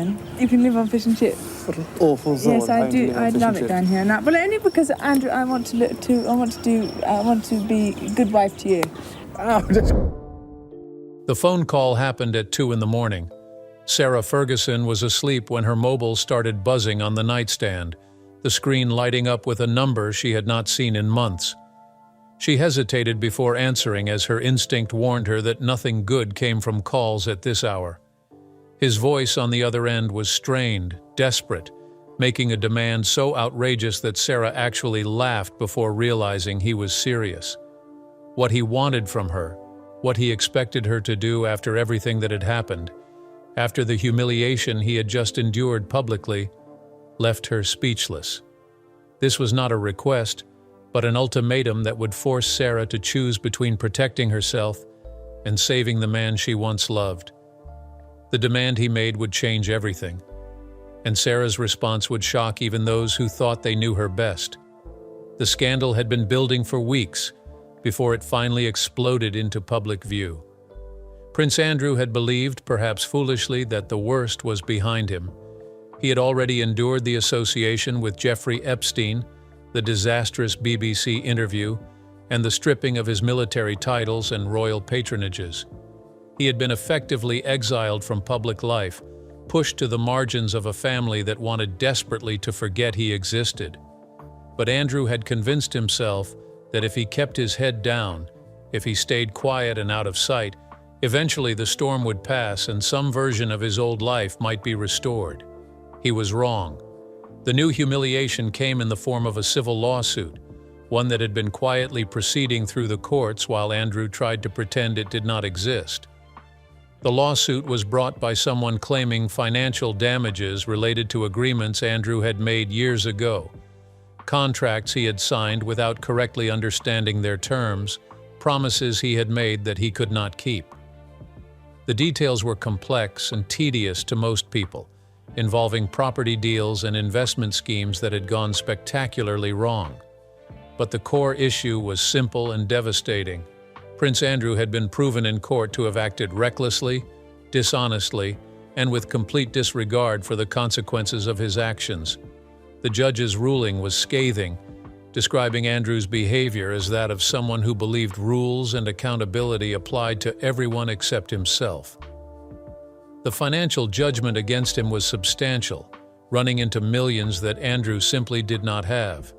then. You can live on fish and chips. What an awful zone. Yes, I do. I love it down here now. But only because Andrew, I want to be a good wife to you. The phone call happened at 2 in the morning. Sarah Ferguson was asleep when her mobile started buzzing on the nightstand, the screen lighting up with a number she had not seen in months. She hesitated before answering as her instinct warned her that nothing good came from calls at this hour. His voice on the other end was strained, desperate, making a demand so outrageous that Sarah actually laughed before realizing he was serious. What he wanted from her, what he expected her to do after everything that had happened, after the humiliation he had just endured publicly, left her speechless. This was not a request, but an ultimatum that would force Sarah to choose between protecting herself and saving the man she once loved. The demand he made would change everything, and Sarah's response would shock even those who thought they knew her best. The scandal had been building for weeks before it finally exploded into public view. Prince Andrew had believed, perhaps foolishly, that the worst was behind him. He had already endured the association with Jeffrey Epstein, the disastrous BBC interview, and the stripping of his military titles and royal patronages. He had been effectively exiled from public life, pushed to the margins of a family that wanted desperately to forget he existed. But Andrew had convinced himself that if he kept his head down, if he stayed quiet and out of sight, eventually the storm would pass and some version of his old life might be restored. He was wrong. The new humiliation came in the form of a civil lawsuit, one that had been quietly proceeding through the courts while Andrew tried to pretend it did not exist. The lawsuit was brought by someone claiming financial damages related to agreements Andrew had made years ago, contracts he had signed without correctly understanding their terms, promises he had made that he could not keep. The details were complex and tedious to most people, involving property deals and investment schemes that had gone spectacularly wrong. But the core issue was simple and devastating. Prince Andrew had been proven in court to have acted recklessly, dishonestly, and with complete disregard for the consequences of his actions. The judge's ruling was scathing, describing Andrew's behavior as that of someone who believed rules and accountability applied to everyone except himself. The financial judgment against him was substantial, running into millions that Andrew simply did not have.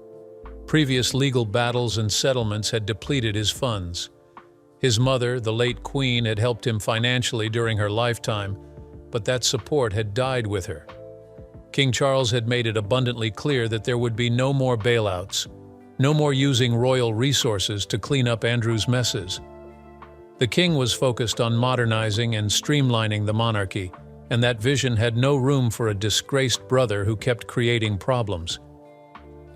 Previous legal battles and settlements had depleted his funds. His mother, the late Queen, had helped him financially during her lifetime, but that support had died with her. King Charles had made it abundantly clear that there would be no more bailouts, no more using royal resources to clean up Andrew's messes. The king was focused on modernizing and streamlining the monarchy, and that vision had no room for a disgraced brother who kept creating problems.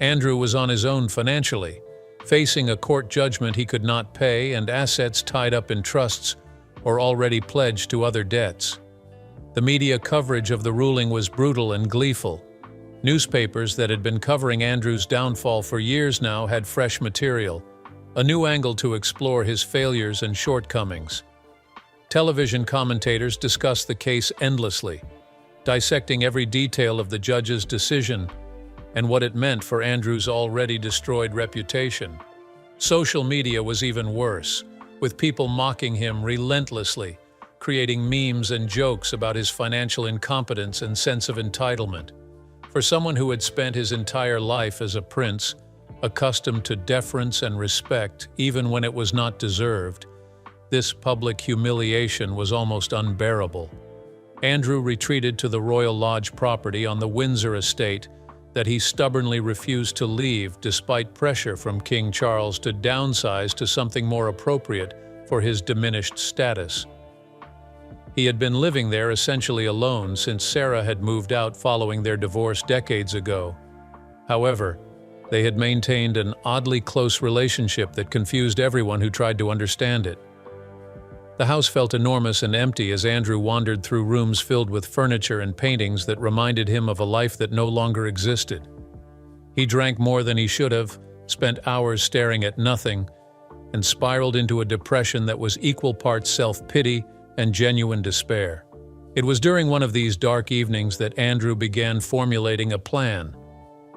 Andrew was on his own financially, facing a court judgment he could not pay and assets tied up in trusts or already pledged to other debts. The media coverage of the ruling was brutal and gleeful. Newspapers that had been covering Andrew's downfall for years now had fresh material, a new angle to explore his failures and shortcomings. Television commentators discussed the case endlessly, dissecting every detail of the judge's decision and what it meant for Andrew's already destroyed reputation. Social media was even worse, with people mocking him relentlessly, creating memes and jokes about his financial incompetence and sense of entitlement. For someone who had spent his entire life as a prince, accustomed to deference and respect even when it was not deserved, this public humiliation was almost unbearable. Andrew retreated to the Royal Lodge property on the Windsor estate that he stubbornly refused to leave despite pressure from King Charles to downsize to something more appropriate for his diminished status. He had been living there essentially alone since Sarah had moved out following their divorce decades ago. However, they had maintained an oddly close relationship that confused everyone who tried to understand it. The house felt enormous and empty as Andrew wandered through rooms filled with furniture and paintings that reminded him of a life that no longer existed. He drank more than he should have, spent hours staring at nothing, and spiraled into a depression that was equal parts self-pity and genuine despair. It was during one of these dark evenings that Andrew began formulating a plan.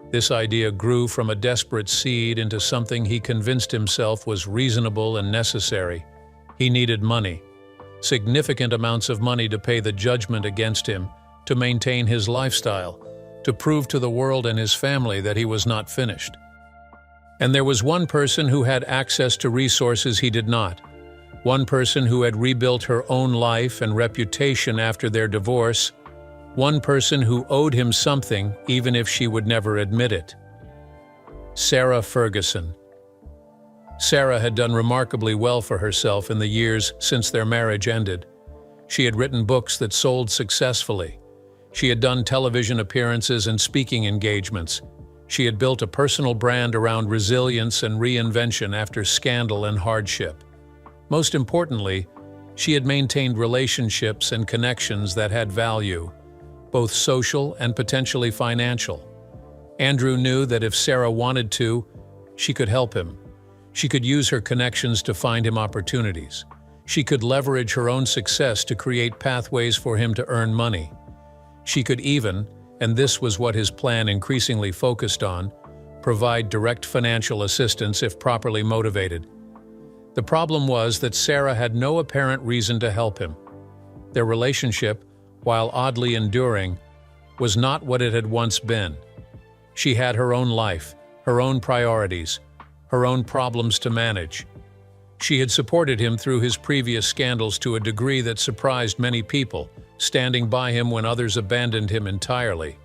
This idea grew from a desperate seed into something he convinced himself was reasonable and necessary. He needed money, significant amounts of money to pay the judgment against him, to maintain his lifestyle, to prove to the world and his family that he was not finished. And there was one person who had access to resources he did not. One person who had rebuilt her own life and reputation after their divorce. One person who owed him something, even if she would never admit it. Sarah Ferguson. Sarah had done remarkably well for herself in the years since their marriage ended. She had written books that sold successfully. She had done television appearances and speaking engagements. She had built a personal brand around resilience and reinvention after scandal and hardship. Most importantly, she had maintained relationships and connections that had value, both social and potentially financial. Andrew knew that if Sarah wanted to, she could help him. She could use her connections to find him opportunities. She could leverage her own success to create pathways for him to earn money. She could even, and this was what his plan increasingly focused on, provide direct financial assistance if properly motivated. The problem was that Sarah had no apparent reason to help him. Their relationship, while oddly enduring, was not what it had once been. She had her own life, her own priorities, her own problems to manage. She had supported him through his previous scandals to a degree that surprised many people, standing by him when others abandoned him entirely.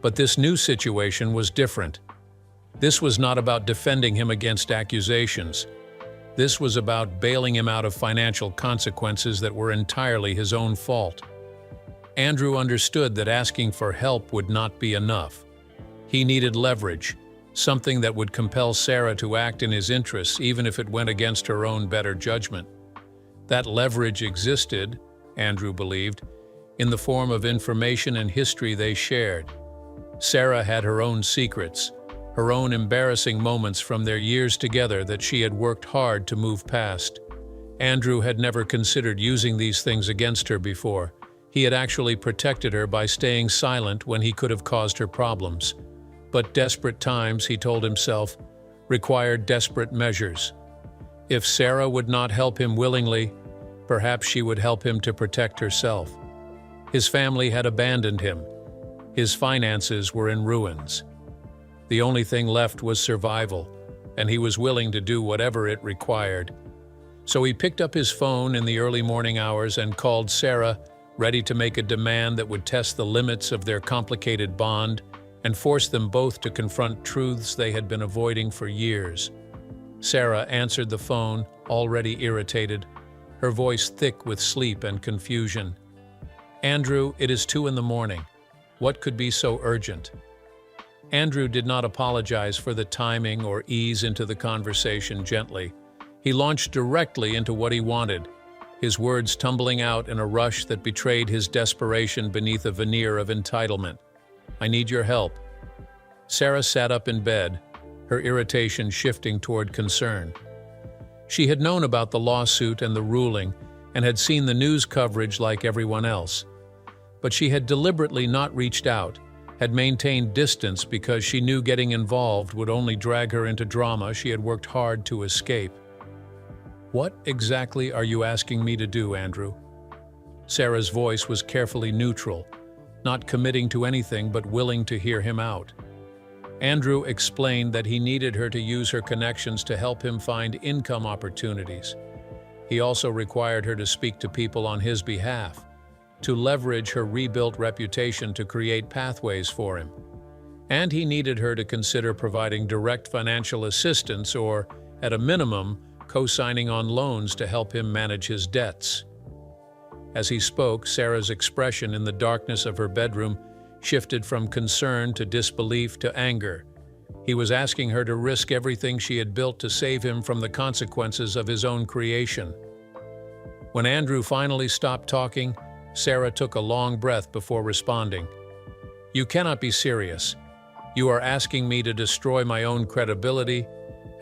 But this new situation was different. This was not about defending him against accusations. This was about bailing him out of financial consequences that were entirely his own fault. Andrew understood that asking for help would not be enough. He needed leverage, something that would compel Sarah to act in his interests even if it went against her own better judgment. That leverage existed, Andrew believed, in the form of information and history they shared. Sarah had her own secrets, her own embarrassing moments from their years together that she had worked hard to move past. Andrew had never considered using these things against her before. He had actually protected her by staying silent when he could have caused her problems. But desperate times, he told himself, required desperate measures. If Sarah would not help him willingly, perhaps she would help him to protect herself. His family had abandoned him. His finances were in ruins. The only thing left was survival, and he was willing to do whatever it required. So he picked up his phone in the early morning hours and called Sarah, ready to make a demand that would test the limits of their complicated bond and force them both to confront truths they had been avoiding for years. Sarah answered the phone, already irritated, her voice thick with sleep and confusion. "Andrew, it is 2 a.m. What could be so urgent?" Andrew did not apologize for the timing or ease into the conversation gently. He launched directly into what he wanted, his words tumbling out in a rush that betrayed his desperation beneath a veneer of entitlement. "I need your help." Sarah sat up in bed, her irritation shifting toward concern. She had known about the lawsuit and the ruling and had seen the news coverage like everyone else. But she had deliberately not reached out, had maintained distance because she knew getting involved would only drag her into drama she had worked hard to escape. "What exactly are you asking me to do, Andrew?" Sarah's voice was carefully neutral, not committing to anything but willing to hear him out. Andrew explained that he needed her to use her connections to help him find income opportunities. He also required her to speak to people on his behalf, to leverage her rebuilt reputation to create pathways for him. And he needed her to consider providing direct financial assistance or, at a minimum, co-signing on loans to help him manage his debts. As he spoke, Sarah's expression in the darkness of her bedroom shifted from concern to disbelief to anger. He was asking her to risk everything she had built to save him from the consequences of his own creation. When Andrew finally stopped talking, Sarah took a long breath before responding. "You cannot be serious. You are asking me to destroy my own credibility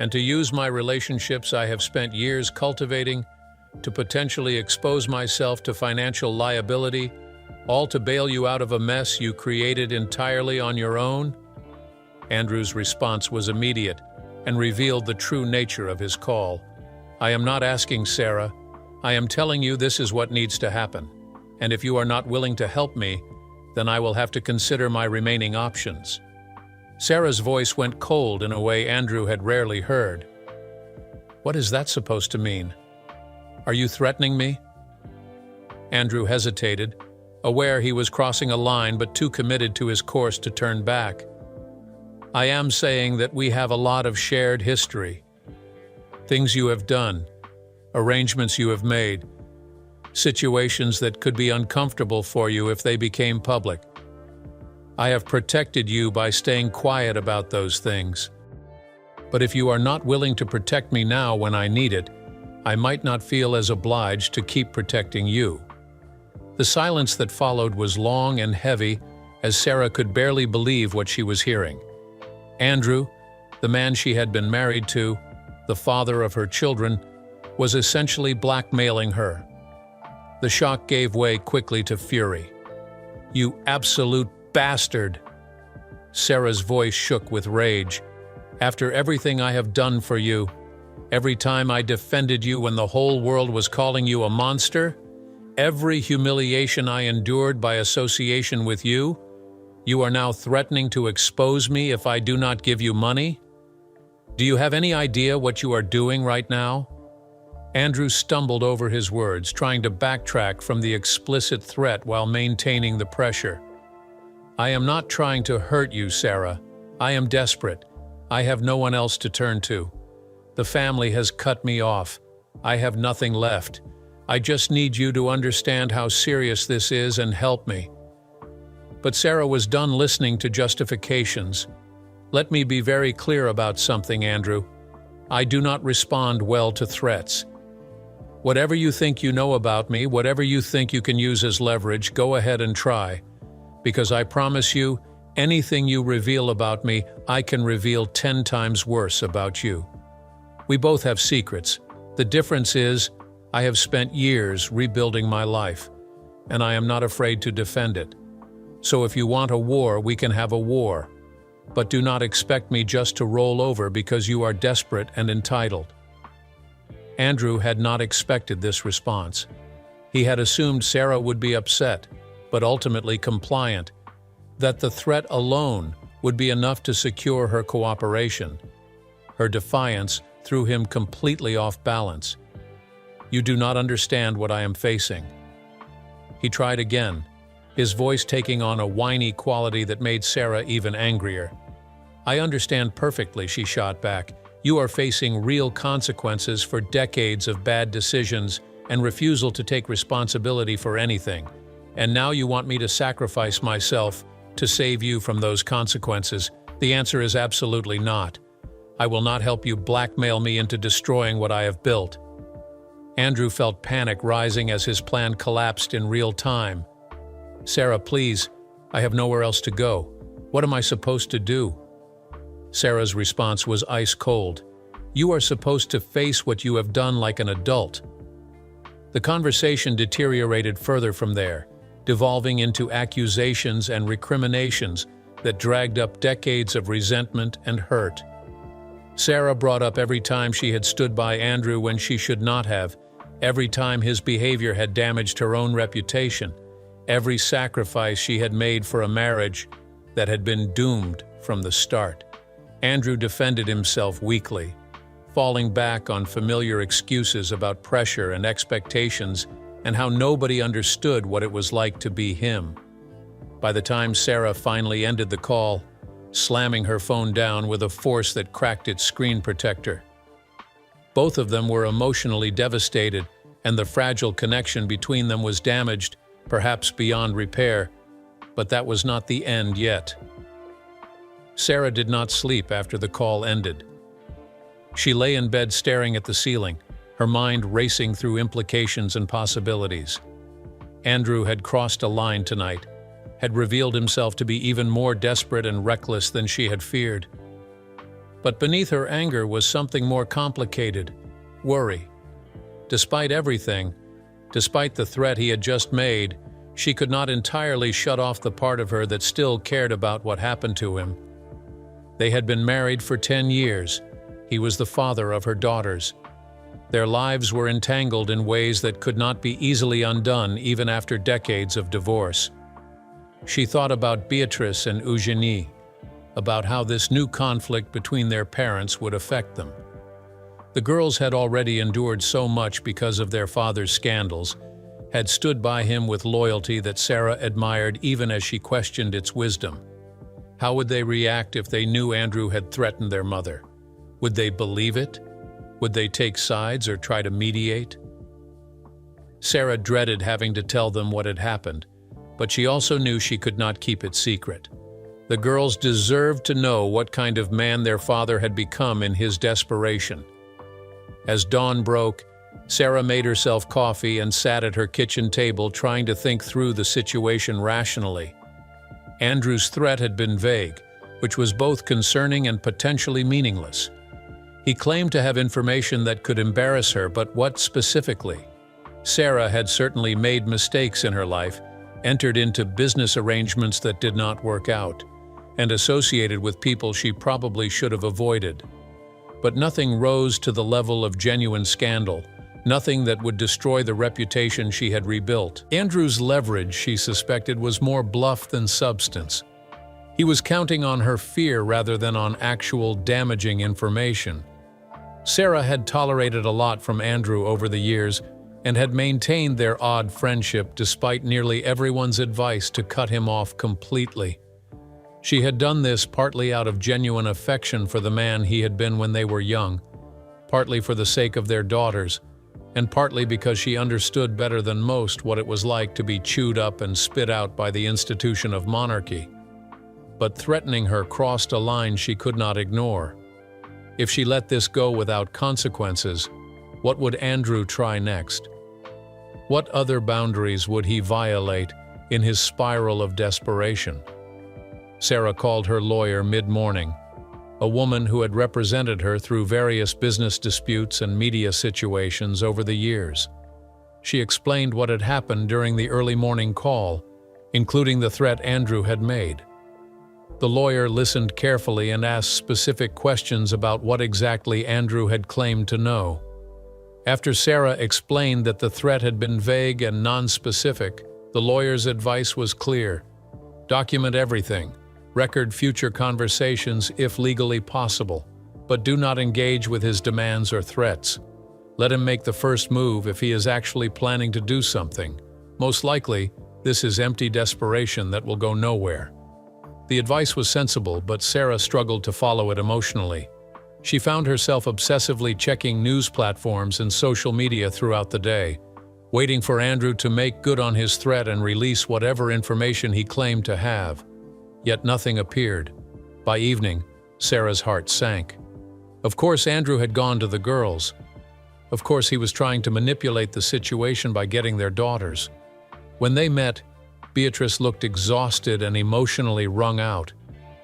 and to use my relationships I have spent years cultivating to potentially expose myself to financial liability All to bail you out of a mess you created entirely on your own? Andrew's response was immediate and revealed the true nature of his call. I am not asking, Sarah. I am telling you this is what needs to happen. And if you are not willing to help me, then I will have to consider my remaining options. Sarah's voice went cold in a way Andrew had rarely heard. What is that supposed to mean? Are you threatening me? Andrew hesitated, aware he was crossing a line but too committed to his course to turn back. I am saying that we have a lot of shared history. Things you have done, arrangements you have made, situations that could be uncomfortable for you if they became public. I have protected you by staying quiet about those things. But if you are not willing to protect me now when I need it, I might not feel as obliged to keep protecting you. The silence that followed was long and heavy, as Sarah could barely believe what she was hearing. Andrew, the man she had been married to, the father of her children, was essentially blackmailing her. The shock gave way quickly to fury. You absolute bastard! Sarah's voice shook with rage. After everything I have done for you, every time I defended you when the whole world was calling you a monster, every humiliation I endured by association with you, you are now threatening to expose me if I do not give you money? Do you have any idea what you are doing right now? Andrew stumbled over his words, trying to backtrack from the explicit threat while maintaining the pressure. I am not trying to hurt you, Sarah. I am desperate. I have no one else to turn to. The family has cut me off. I have nothing left. I just need you to understand how serious this is and help me. But Sarah was done listening to justifications. Let me be very clear about something, Andrew. I do not respond well to threats. Whatever you think you know about me, whatever you think you can use as leverage, go ahead and try. Because I promise you, anything you reveal about me, I can reveal 10 times worse about you. We both have secrets. The difference is, I have spent years rebuilding my life, and I am not afraid to defend it. So if you want a war, we can have a war. But do not expect me just to roll over because you are desperate and entitled. Andrew had not expected this response. He had assumed Sarah would be upset, but ultimately compliant, that the threat alone would be enough to secure her cooperation. Her defiance threw him completely off balance. You do not understand what I am facing. He tried again, his voice taking on a whiny quality that made Sarah even angrier. I understand perfectly, she shot back. You are facing real consequences for decades of bad decisions and refusal to take responsibility for anything. And now you want me to sacrifice myself to save you from those consequences. The answer is absolutely not. I will not help you blackmail me into destroying what I have built. Andrew felt panic rising as his plan collapsed in real time. Sarah, please, I have nowhere else to go. What am I supposed to do? Sarah's response was ice cold. You are supposed to face what you have done like an adult. The conversation deteriorated further from there, devolving into accusations and recriminations that dragged up decades of resentment and hurt. Sarah brought up every time she had stood by Andrew when she should not have, every time his behavior had damaged her own reputation, every sacrifice she had made for a marriage that had been doomed from the start. Andrew defended himself weakly, falling back on familiar excuses about pressure and expectations and how nobody understood what it was like to be him. By the time Sarah finally ended the call, slamming her phone down with a force that cracked its screen protector, both of them were emotionally devastated, and the fragile connection between them was damaged, perhaps beyond repair, but that was not the end yet. Sarah did not sleep after the call ended. She lay in bed staring at the ceiling, her mind racing through implications and possibilities. Andrew had crossed a line tonight, had revealed himself to be even more desperate and reckless than she had feared. But beneath her anger was something more complicated: worry. Despite everything, despite the threat he had just made, She could not entirely shut off the part of her that still cared about what happened to him. They had been married for 10 years. He was the father of her daughters. Their lives were entangled in ways that could not be easily undone even after decades of divorce. She thought about Beatrice and Eugenie, about how this new conflict between their parents would affect them. The girls had already endured so much because of their father's scandals, had stood by him with loyalty that Sarah admired even as she questioned its wisdom. How would they react if they knew Andrew had threatened their mother? Would they believe it? Would they take sides or try to mediate? Sarah dreaded having to tell them what had happened, but she also knew she could not keep it secret. The girls deserved to know what kind of man their father had become in his desperation. As dawn broke, Sarah made herself coffee and sat at her kitchen table trying to think through the situation rationally. Andrew's threat had been vague, which was both concerning and potentially meaningless. He claimed to have information that could embarrass her, but what specifically? Sarah had certainly made mistakes in her life, entered into business arrangements that did not work out, and associated with people she probably should have avoided. But nothing rose to the level of genuine scandal, nothing that would destroy the reputation she had rebuilt. Andrew's leverage, she suspected, was more bluff than substance. He was counting on her fear rather than on actual damaging information. Sarah had tolerated a lot from Andrew over the years and had maintained their odd friendship despite nearly everyone's advice to cut him off completely. She had done this partly out of genuine affection for the man he had been when they were young, partly for the sake of their daughters, and partly because she understood better than most what it was like to be chewed up and spit out by the institution of monarchy. But threatening her crossed a line she could not ignore. If she let this go without consequences, what would Andrew try next? What other boundaries would he violate in his spiral of desperation? Sarah called her lawyer mid-morning, a woman who had represented her through various business disputes and media situations over the years. She explained what had happened during the early morning call, including the threat Andrew had made. The lawyer listened carefully and asked specific questions about what exactly Andrew had claimed to know. After Sarah explained that the threat had been vague and non-specific, the lawyer's advice was clear. Document everything. Record future conversations if legally possible, but do not engage with his demands or threats. Let him make the first move if he is actually planning to do something. Most likely, this is empty desperation that will go nowhere. The advice was sensible, but Sarah struggled to follow it emotionally. She found herself obsessively checking news platforms and social media throughout the day, waiting for Andrew to make good on his threat and release whatever information he claimed to have. Yet nothing appeared. By evening, Sarah's heart sank. Of course, Andrew had gone to the girls. Of course, he was trying to manipulate the situation by getting their daughters. When they met, Beatrice looked exhausted and emotionally wrung out.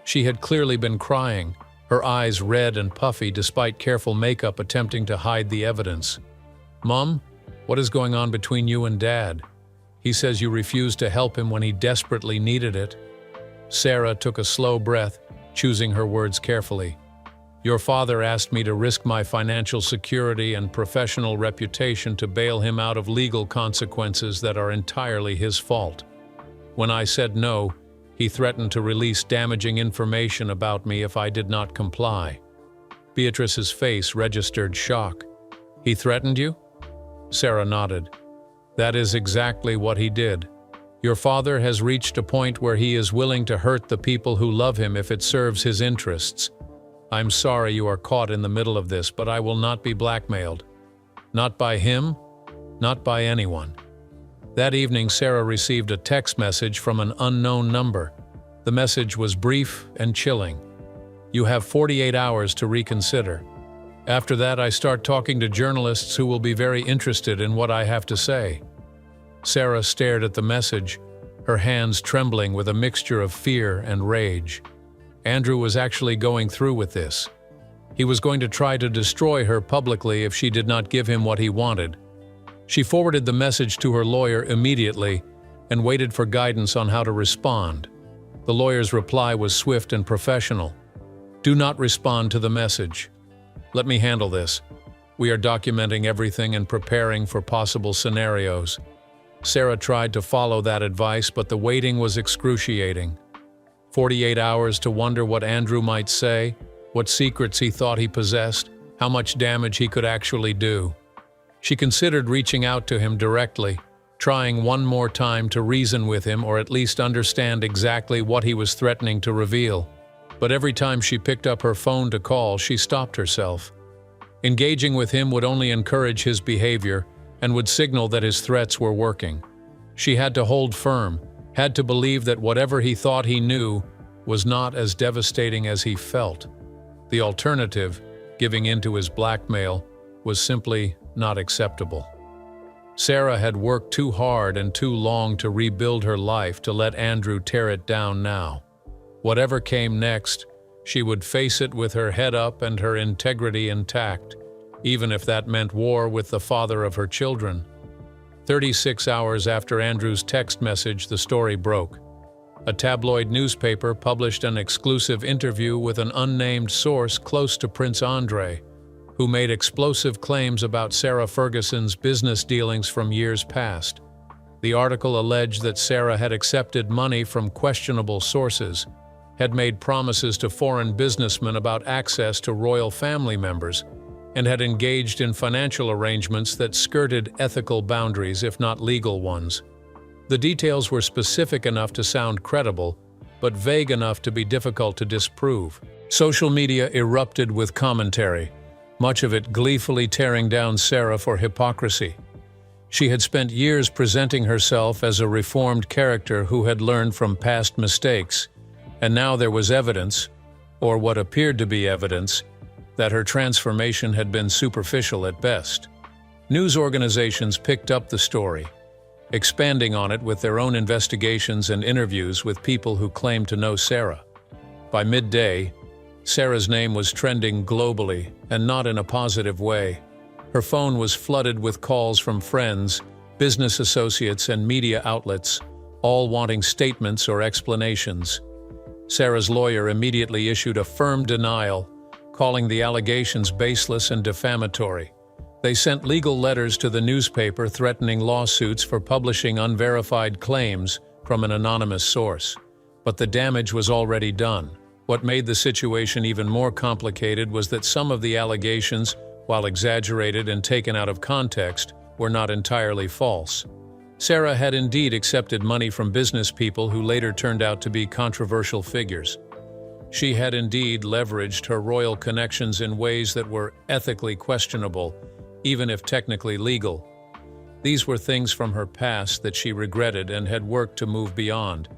She had clearly been crying, her eyes red and puffy despite careful makeup attempting to hide the evidence. "Mom, what is going on between you and Dad? He says you refused to help him when he desperately needed it." Sarah took a slow breath, choosing her words carefully. "Your father asked me to risk my financial security and professional reputation to bail him out of legal consequences that are entirely his fault. When I said no, he threatened to release damaging information about me if I did not comply." Beatrice's face registered shock. "He threatened you?" Sarah nodded. "That is exactly what he did. Your father has reached a point where he is willing to hurt the people who love him if it serves his interests. I'm sorry you are caught in the middle of this, but I will not be blackmailed. Not by him, not by anyone." That evening, Sarah received a text message from an unknown number. The message was brief and chilling. "You have 48 hours to reconsider. After that, I start talking to journalists who will be very interested in what I have to say." Sarah stared at the message, her hands trembling with a mixture of fear and rage. Andrew was actually going through with this. He was going to try to destroy her publicly if she did not give him what he wanted. She forwarded the message to her lawyer immediately and waited for guidance on how to respond. The lawyer's reply was swift and professional. "Do not respond to the message. Let me handle this. We are documenting everything and preparing for possible scenarios." Sarah tried to follow that advice, but the waiting was excruciating. 48 hours to wonder what Andrew might say, what secrets he thought he possessed, how much damage he could actually do. She considered reaching out to him directly, trying one more time to reason with him or at least understand exactly what he was threatening to reveal. But every time she picked up her phone to call, she stopped herself. Engaging with him would only encourage his behavior and would signal that his threats were working. She had to hold firm, had to believe that whatever he thought he knew was not as devastating as he felt. The alternative, giving in to his blackmail, was simply not acceptable. Sarah had worked too hard and too long to rebuild her life to let Andrew tear it down now. Whatever came next, she would face it with her head up and her integrity intact, even if that meant war with the father of her children. 36 hours after Andrew's text message, the story broke. A tabloid newspaper published an exclusive interview with an unnamed source close to Prince Andrei, who made explosive claims about Sarah Ferguson's business dealings from years past. The article alleged that Sarah had accepted money from questionable sources, had made promises to foreign businessmen about access to royal family members, and had engaged in financial arrangements that skirted ethical boundaries, if not legal ones. The details were specific enough to sound credible, but vague enough to be difficult to disprove. Social media erupted with commentary, much of it gleefully tearing down Sarah for hypocrisy. She had spent years presenting herself as a reformed character who had learned from past mistakes, and now there was evidence, or what appeared to be evidence, that her transformation had been superficial at best. News organizations picked up the story, expanding on it with their own investigations and interviews with people who claimed to know Sarah. By midday, Sarah's name was trending globally, and not in a positive way. Her phone was flooded with calls from friends, business associates, and media outlets, all wanting statements or explanations. Sarah's lawyer immediately issued a firm denial, calling the allegations baseless and defamatory. They sent legal letters to the newspaper threatening lawsuits for publishing unverified claims from an anonymous source. But the damage was already done. What made the situation even more complicated was that some of the allegations, while exaggerated and taken out of context, were not entirely false. Sarah had indeed accepted money from business people who later turned out to be controversial figures. She had indeed leveraged her royal connections in ways that were ethically questionable, even if technically legal. These were things from her past that she regretted and had worked to move beyond.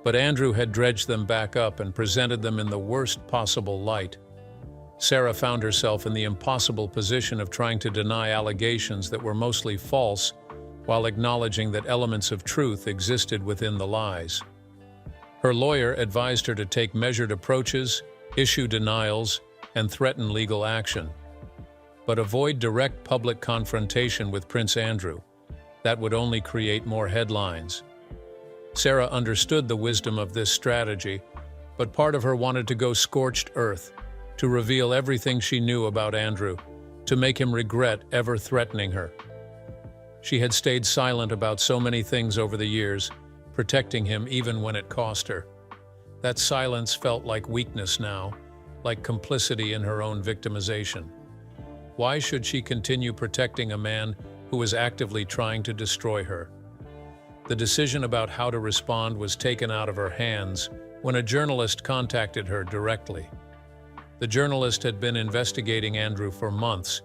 But Andrew had dredged them back up and presented them in the worst possible light. Sarah found herself in the impossible position of trying to deny allegations that were mostly false, while acknowledging that elements of truth existed within the lies. Her lawyer advised her to take measured approaches, issue denials, and threaten legal action. But avoid direct public confrontation with Prince Andrew. That would only create more headlines. Sarah understood the wisdom of this strategy, but part of her wanted to go scorched earth, to reveal everything she knew about Andrew, to make him regret ever threatening her. She had stayed silent about so many things over the years, protecting him even when it cost her. That silence felt like weakness now, like complicity in her own victimization. Why should she continue protecting a man who was actively trying to destroy her? The decision about how to respond was taken out of her hands when a journalist contacted her directly. The journalist had been investigating Andrew for months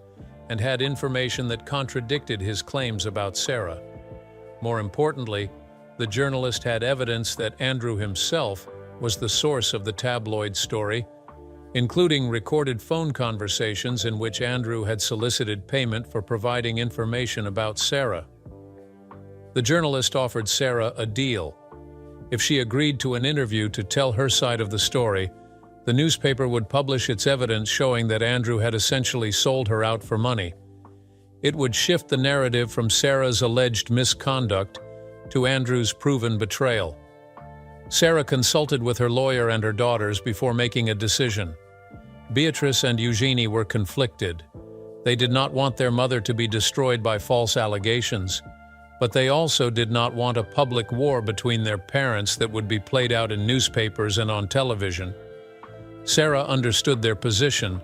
and had information that contradicted his claims about Sarah. More importantly, the journalist had evidence that Andrew himself was the source of the tabloid story, including recorded phone conversations in which Andrew had solicited payment for providing information about Sarah. The journalist offered Sarah a deal. If she agreed to an interview to tell her side of the story, the newspaper would publish its evidence showing that Andrew had essentially sold her out for money. It would shift the narrative from Sarah's alleged misconduct to Andrew's proven betrayal. Sarah consulted with her lawyer and her daughters before making a decision. Beatrice and Eugenie were conflicted. They did not want their mother to be destroyed by false allegations, but they also did not want a public war between their parents that would be played out in newspapers and on television. Sarah understood their position,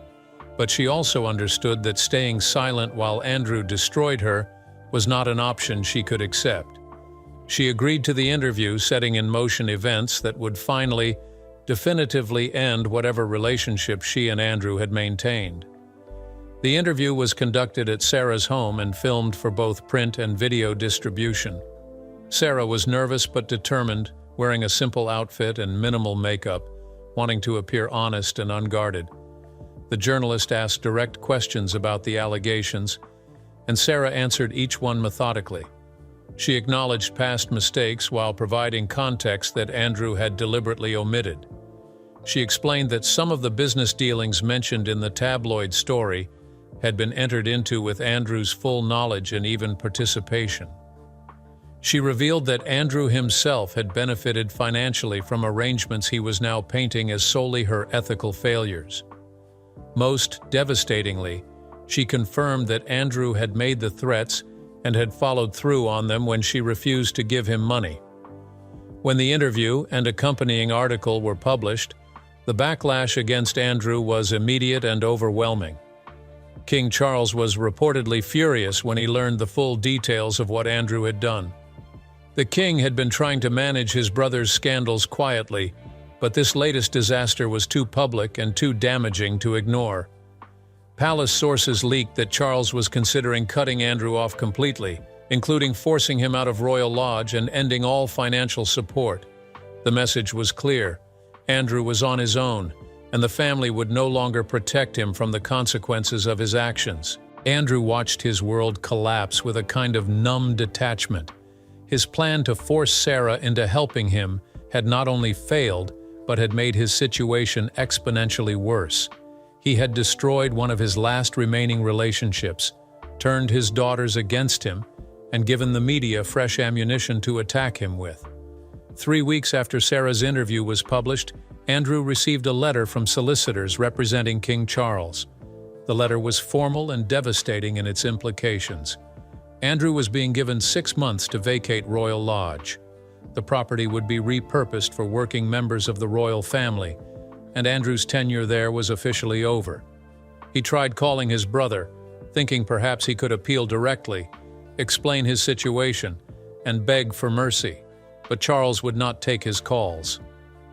but she also understood that staying silent while Andrew destroyed her was not an option she could accept. She agreed to the interview, setting in motion events that would finally, definitively end whatever relationship she and Andrew had maintained. The interview was conducted at Sarah's home and filmed for both print and video distribution. Sarah was nervous but determined, wearing a simple outfit and minimal makeup, wanting to appear honest and unguarded. The journalist asked direct questions about the allegations, and Sarah answered each one methodically. She acknowledged past mistakes while providing context that Andrew had deliberately omitted. She explained that some of the business dealings mentioned in the tabloid story had been entered into with Andrew's full knowledge and even participation. She revealed that Andrew himself had benefited financially from arrangements he was now painting as solely her ethical failures. Most devastatingly, she confirmed that Andrew had made the threats and had followed through on them when she refused to give him money. When the interview and accompanying article were published, the backlash against Andrew was immediate and overwhelming. King Charles was reportedly furious when he learned the full details of what Andrew had done. The king had been trying to manage his brother's scandals quietly, but this latest disaster was too public and too damaging to ignore. Palace sources leaked that Charles was considering cutting Andrew off completely, including forcing him out of Royal Lodge and ending all financial support. The message was clear. Andrew was on his own, and the family would no longer protect him from the consequences of his actions. Andrew watched his world collapse with a kind of numb detachment. His plan to force Sarah into helping him had not only failed, but had made his situation exponentially worse. He had destroyed one of his last remaining relationships, turned his daughters against him, and given the media fresh ammunition to attack him with. 3 weeks after Sarah's interview was published, Andrew received a letter from solicitors representing King Charles. The letter was formal and devastating in its implications. Andrew was being given 6 months to vacate Royal Lodge. The property would be repurposed for working members of the royal family, and Andrew's tenure there was officially over. He tried calling his brother, thinking perhaps he could appeal directly, explain his situation, and beg for mercy, but Charles would not take his calls.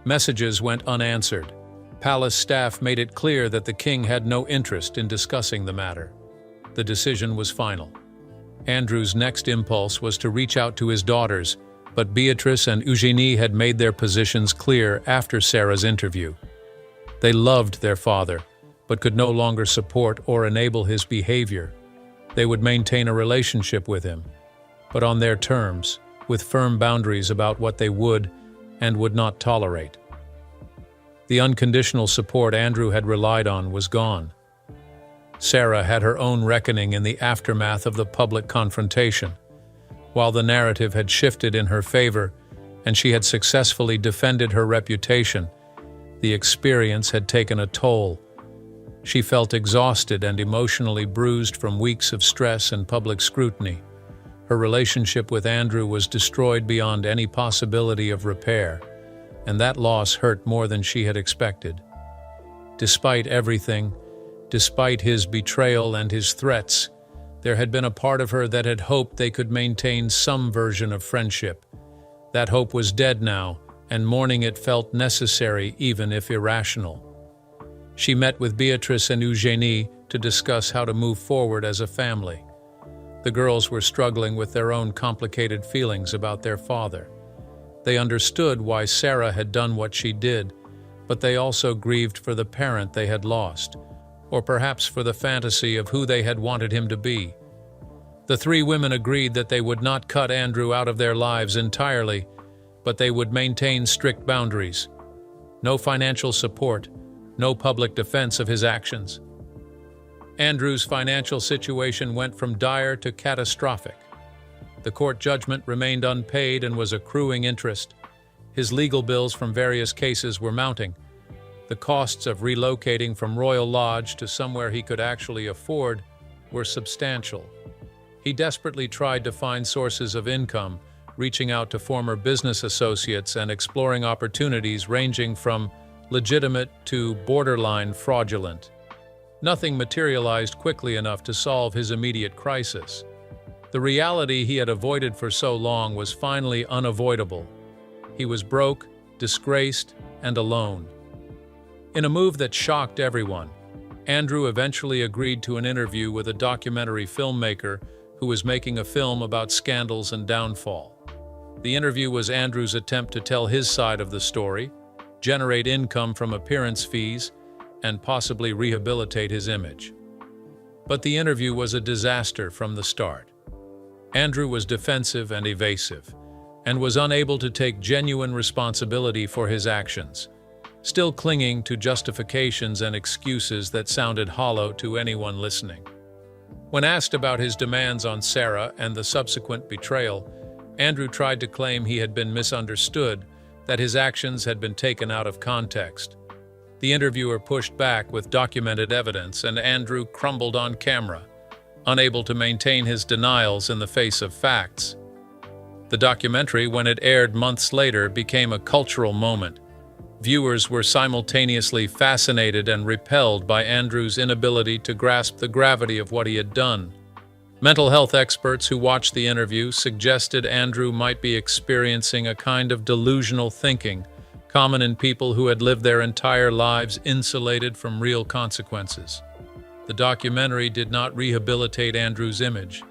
Messages went unanswered. Palace staff made it clear that the king had no interest in discussing the matter. The decision was final. Andrew's next impulse was to reach out to his daughters, but Beatrice and Eugenie had made their positions clear after Sarah's interview. They loved their father, but could no longer support or enable his behavior. They would maintain a relationship with him, but on their terms, with firm boundaries about what they would and would not tolerate. The unconditional support Andrew had relied on was gone. Sarah had her own reckoning in the aftermath of the public confrontation. While the narrative had shifted in her favor and she had successfully defended her reputation, the experience had taken a toll. She felt exhausted and emotionally bruised from weeks of stress and public scrutiny. Her relationship with Andrew was destroyed beyond any possibility of repair, and that loss hurt more than she had expected. Despite everything, despite his betrayal and his threats, there had been a part of her that had hoped they could maintain some version of friendship. That hope was dead now, and mourning it felt necessary even if irrational. She met with Beatrice and Eugenie to discuss how to move forward as a family. The girls were struggling with their own complicated feelings about their father. They understood why Sarah had done what she did, but they also grieved for the parent they had lost, or perhaps for the fantasy of who they had wanted him to be. The three women agreed that they would not cut Andrew out of their lives entirely, but they would maintain strict boundaries. No financial support, no public defense of his actions. Andrew's financial situation went from dire to catastrophic. The court judgment remained unpaid and was accruing interest. His legal bills from various cases were mounting. The costs of relocating from Royal Lodge to somewhere he could actually afford were substantial. He desperately tried to find sources of income, reaching out to former business associates and exploring opportunities ranging from legitimate to borderline fraudulent. Nothing materialized quickly enough to solve his immediate crisis. The reality he had avoided for so long was finally unavoidable. He was broke, disgraced, and alone. In a move that shocked everyone, Andrew eventually agreed to an interview with a documentary filmmaker who was making a film about scandals and downfall. The interview was Andrew's attempt to tell his side of the story, generate income from appearance fees, and possibly rehabilitate his image. But the interview was a disaster from the start. Andrew was defensive and evasive, and was unable to take genuine responsibility for his actions, still clinging to justifications and excuses that sounded hollow to anyone listening. When asked about his demands on Sarah and the subsequent betrayal, Andrew tried to claim he had been misunderstood, that his actions had been taken out of context. The interviewer pushed back with documented evidence, and Andrew crumbled on camera, unable to maintain his denials in the face of facts. The documentary, when it aired months later, became a cultural moment. Viewers were simultaneously fascinated and repelled by Andrew's inability to grasp the gravity of what he had done. Mental health experts who watched the interview suggested Andrew might be experiencing a kind of delusional thinking, common in people who had lived their entire lives insulated from real consequences. The documentary did not rehabilitate Andrew's image.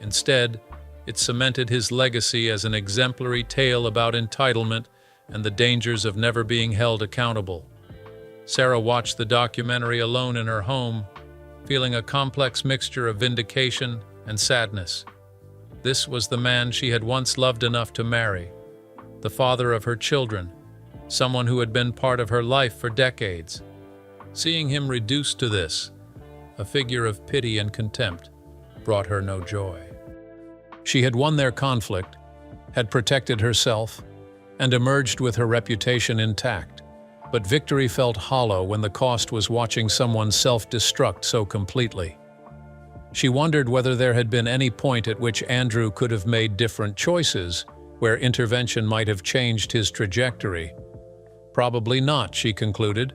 Instead, it cemented his legacy as an exemplary tale about entitlement and the dangers of never being held accountable. Sarah watched the documentary alone in her home, feeling a complex mixture of vindication and sadness. This was the man she had once loved enough to marry, the father of her children, someone who had been part of her life for decades. Seeing him reduced to this, a figure of pity and contempt, brought her no joy. She had won their conflict, had protected herself, and emerged with her reputation intact. But victory felt hollow when the cost was watching someone self-destruct so completely. She wondered whether there had been any point at which Andrew could have made different choices, where intervention might have changed his trajectory. Probably not, she concluded.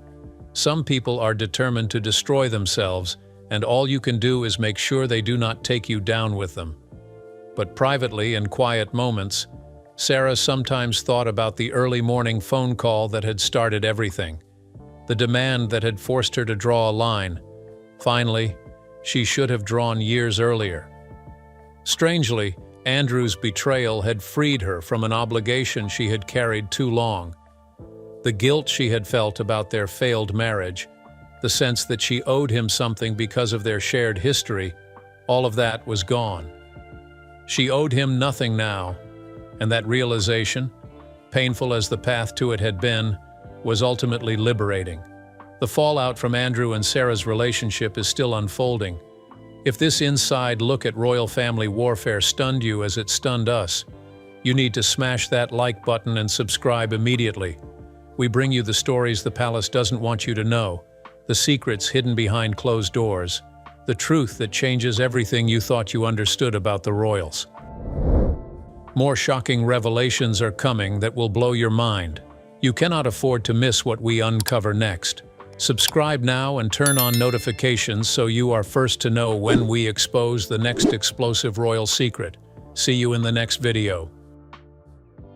Some people are determined to destroy themselves, and all you can do is make sure they do not take you down with them. But privately, in quiet moments, Sarah sometimes thought about the early morning phone call that had started everything, the demand that had forced her to draw a line. Finally, she should have drawn years earlier. Strangely, Andrew's betrayal had freed her from an obligation she had carried too long. The guilt she had felt about their failed marriage, the sense that she owed him something because of their shared history, all of that was gone. She owed him nothing now, and that realization, painful as the path to it had been, was ultimately liberating. The fallout from Andrew and Sarah's relationship is still unfolding. If this inside look at royal family warfare stunned you as it stunned us, you need to smash that like button and subscribe immediately. We bring you the stories the palace doesn't want you to know, the secrets hidden behind closed doors, the truth that changes everything you thought you understood about the royals. More shocking revelations are coming that will blow your mind. You cannot afford to miss what we uncover next. Subscribe now and turn on notifications so you are first to know when we expose the next explosive royal secret. See you in the next video.